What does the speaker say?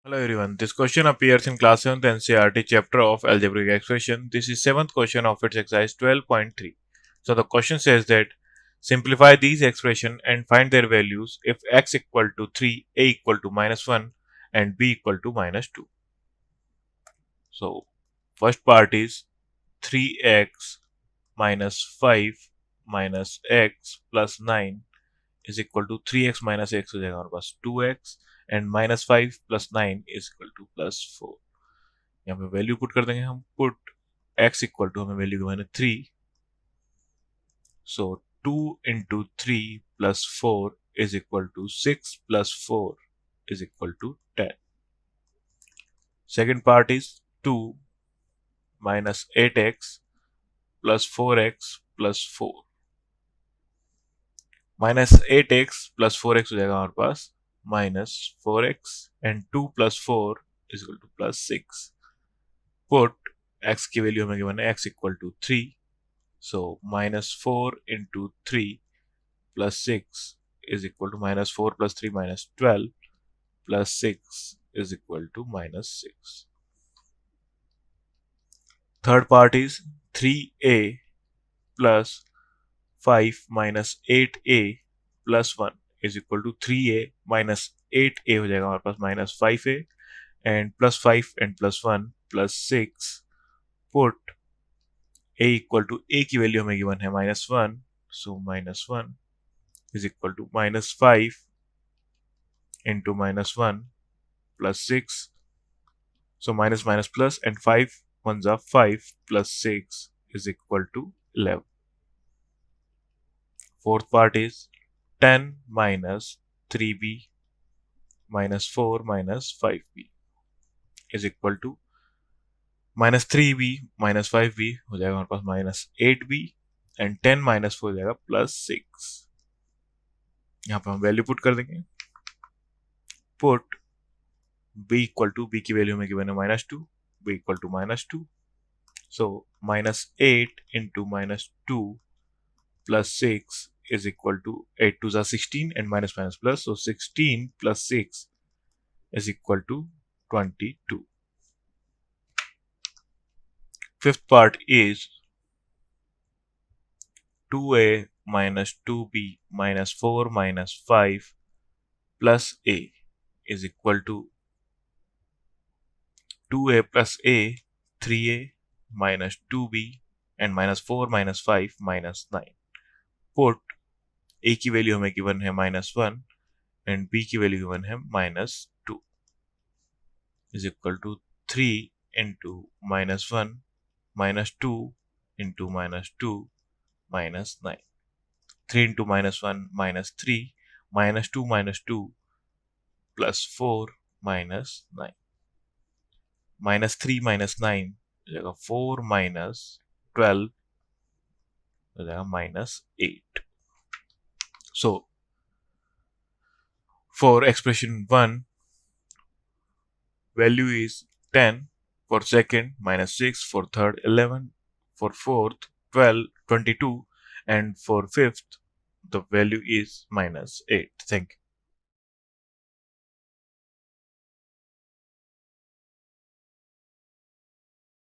Hello everyone, this question appears in class 7th NCERT chapter of algebraic expression. This is 7th question of its exercise 12.3. So the question says that simplify these expression and find their values if x equal to 3, a equal to -1 and b equal to -2. So first part is 3x minus 5 minus x plus 9 is equal to 3x minus x हो जाएगा हमारे पास 2x and -5 plus 9 is equal to +4. यहाँ पे value put कर देंगे हम. Put x equal to हमें वैल्यू गिवन है 3, so 2 into 3 plus 4 is equal to 6 plus 4 is equal to 10. Second part is 2 minus 8x plus 4x plus 4. Minus 8x plus 4x हो जाएगा हमारे पास -4x and 2 plus 4 is equal to +6. Put x की value हमें given है x equal to 3, so -4 into 3 plus 6 is equal to -4 plus 3 -12 plus 6 is equal to -6. Third part is 3a plus 5 minus 8a plus 1 is equal to 3a minus 8a हो जाएगा हमारे पास -5a and plus 5 and plus 1 plus 6. Put a equal to a की value हमें given है -1, so -1 is equal to -5 into -1 plus 6, so minus minus plus and 5 ones are 5 plus 6 is equal to 11. Fourth part is 10 minus 3b minus 4 minus 5b is equal to -3b minus 5b हो जाएगा हमारे पास -8b and 10 minus 4 हो जाएगा +6. यहाँ पे हम value put कर देंगे. Put b equal to b की वैल्यू हमें गिवन है -2, b equal to -2, so -8 into -2 plus 6 is equal to 8 2s are 16 and minus minus plus, so 16 plus 6 is equal to 22. Fifth part is 2a minus 2b minus 4 minus 5 plus a is equal to 2a plus a 3a minus 2b and -4 minus 5 minus 9. Put a की value हमें given है -1 and b की value given है -2 is equal to 3 into -1 -2 into -2 -9. 3 into -1 -3 -2 -2 plus 4 -9 -3 -9 हो जाएगा 4 -12 हो जाएगा -8. So for expression 1, value is 10, for second -6, for third 11, for fourth 12, 22, and for fifth the value is -8. Thank you.